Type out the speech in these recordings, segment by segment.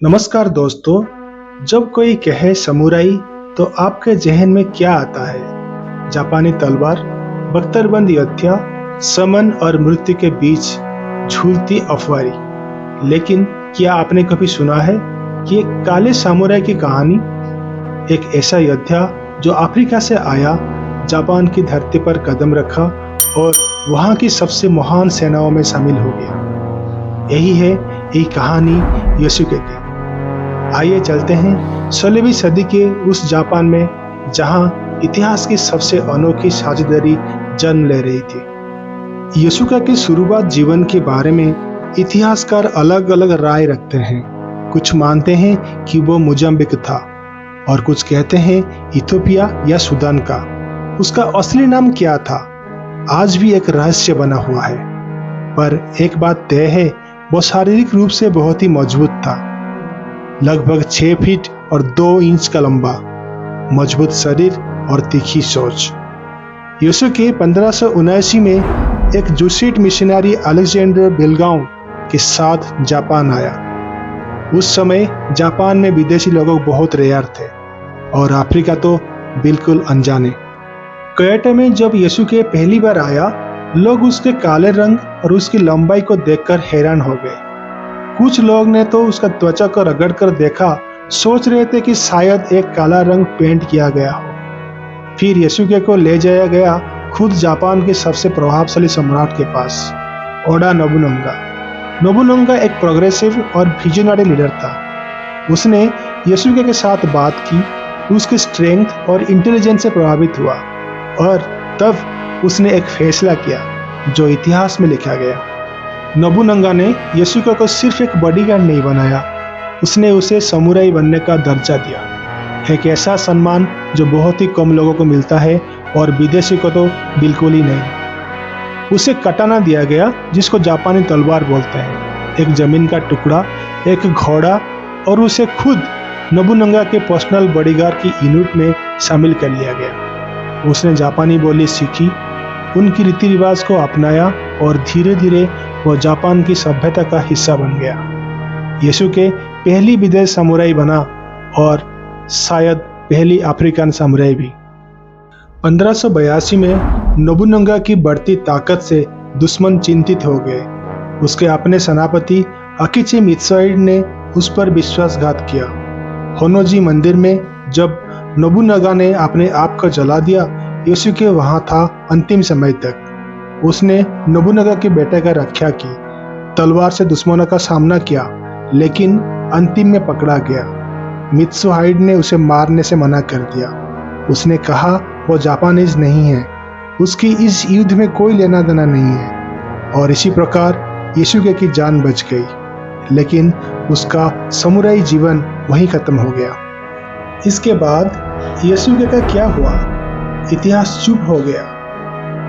नमस्कार दोस्तों। जब कोई कहे समुराई तो आपके जहन में क्या आता है? जापानी तलवार, बख्तरबंद योद्धा, समन और मृत्यु के बीच झूलती अफवारी। लेकिन क्या आपने कभी सुना है कि एक काले सामुराई की कहानी? एक ऐसा योद्धा जो अफ्रीका से आया, जापान की धरती पर कदम रखा और वहां की सबसे महान सेनाओं में शामिल हो गया। यही है ये कहानी योसुके की। आइए चलते हैं 16वीं सदी के उस जापान में जहां इतिहास की सबसे अनोखी साझेदारी जन्म ले रही थी। योसुके की शुरुआत जीवन के बारे में इतिहासकार अलग अलग राय रखते हैं। कुछ मानते हैं कि वो मोजाम्बिक था और कुछ कहते हैं इथियोपिया या सूडान का। उसका असली नाम क्या था, आज भी एक रहस्य बना हुआ है। पर एक बात तय है, वो शारीरिक रूप से बहुत ही मजबूत था। लगभग 6 फीट और 2 इंच का लंबा, मजबूत शरीर और तीखी सोच। योसुके 1579 में एक जेsuit मिशनरी अलेक्जेंडर बेलगाम के साथ जापान आया। उस समय जापान में विदेशी लोग बहुत रेयर थे और अफ्रीका तो बिल्कुल अनजाने। क्योटो में जब योसुके पहली बार आया, लोग उसके काले रंग और उसकी लंबाई को देखकर हैरान हो गए। कुछ लोग ने तो उसका त्वचा को रगड़ कर देखा, सोच रहे थे कि शायद एक काला रंग पेंट किया गया हो। फिर योसुके को ले जाया गया खुद जापान के सबसे प्रभावशाली सम्राट के पास, ओडा नोबुनागा। नोबुनागा एक प्रोग्रेसिव और विजनरी लीडर था। उसने योसुके के साथ बात की, उसके स्ट्रेंथ और इंटेलिजेंस से प्रभावित हुआ और तब उसने एक फैसला किया जो इतिहास में लिखा गया। नोबुनागा ने योसुके को सिर्फ एक बॉडीगार्ड नहीं बनाया, उसने उसे समुराई बनने का दर्जा दिया। एक ऐसा सम्मान जो बहुत ही कम लोगों को मिलता है और विदेशी को तो बिल्कुल ही नहीं। उसे कटाना दिया गया, जिसको जापानी तलवार बोलते हैं, एक जमीन का टुकड़ा, एक घोड़ा, और उसे खुद नोबुनागा के पर्सनल बॉडीगार्ड की यूनिट में शामिल कर लिया गया। उसने जापानी बोली सीखी, उनकी रीति रिवाज को अपनाया और धीरे धीरे वो जापान की सभ्यता का हिस्सा बन गया। योसुके पहली विदेशी समुराई बना और शायद पहली अफ्रीकन समुराई भी। 1582 में नोबुनागा की बढ़ती ताकत से दुश्मन चिंतित हो गए। उसके अपने सेनापति अकिची मित्सुई ने उस पर विश्वासघात किया। होनोजी मंदिर में जब नोबुनागा ने अपने आप को जला दिया, योसुके वहां था अंतिम समय तक। उसने नोबुनागा के बेटे का रक्षा की, तलवार से दुश्मनों का सामना किया, लेकिन अंतिम में पकड़ा गया। मित्सुई ने उसे मारने से मना कर दिया। उसने कहा वो जापानीज नहीं है, उसकी इस युद्ध में कोई लेना देना नहीं है, और इसी प्रकार योसुके की जान बच गई। लेकिन उसका समुराई जीवन वहीं खत्म हो गया। इसके बाद योसुके का क्या हुआ? इतिहास चुप हो गया।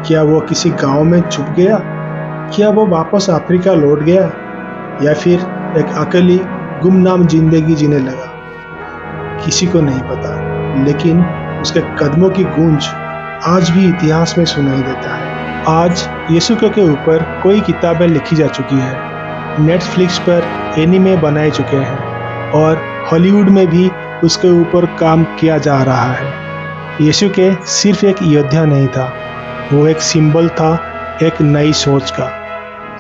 क्या वो किसी गांव में छुप गया? क्या वो वापस अफ्रीका लौट गया? या फिर एक अकेली गुमनाम जिंदगी जीने लगा? किसी को नहीं पता, लेकिन उसके कदमों की गूंज आज भी इतिहास में सुनाई देता है। आज योसुके के ऊपर कई किताबें लिखी जा चुकी है, नेटफ्लिक्स पर एनिमे बनाए चुके हैं और हॉलीवुड में भी उसके ऊपर काम किया जा रहा है। योसुके सिर्फ एक योद्धा नहीं था, वो एक सिंबल था एक नई सोच का।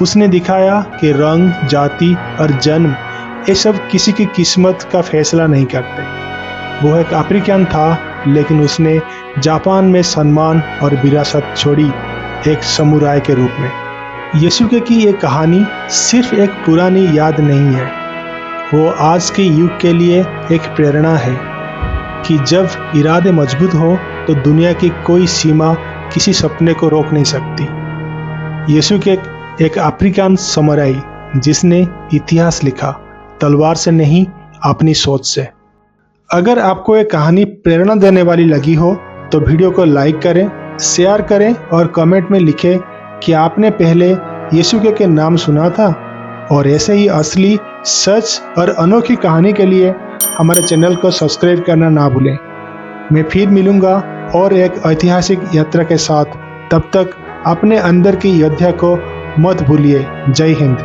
उसने दिखाया कि रंग, जाति और जन्म ये सब किसी की किस्मत का फैसला नहीं करते। वो एक अफ्रीकन था, लेकिन उसने जापान में सम्मान और विरासत छोड़ी, एक समुराई के रूप में। योसुके की ये कहानी सिर्फ एक पुरानी याद नहीं है, वो आज के युग के लिए एक प्रेरणा है कि जब इरादे मजबूत हो तो दुनिया की कोई सीमा किसी सपने को रोक नहीं सकती। योसुके एक अफ्रीकन समुराई जिसने इतिहास लिखा, तलवार से नहीं, अपनी सोच से। अगर आपको ये कहानी प्रेरणा देने वाली लगी हो तो वीडियो को लाइक करें, शेयर करें और कमेंट में लिखें कि आपने पहले योसुके के नाम सुना था। और ऐसे ही असली, सच और अनोखी कहानी के लिए हमारे चैनल को सब्सक्राइब करना ना भूलें। मैं फिर मिलूंगा और एक ऐतिहासिक यात्रा के साथ। तब तक अपने अंदर की योद्धा को मत भूलिए। जय हिंद।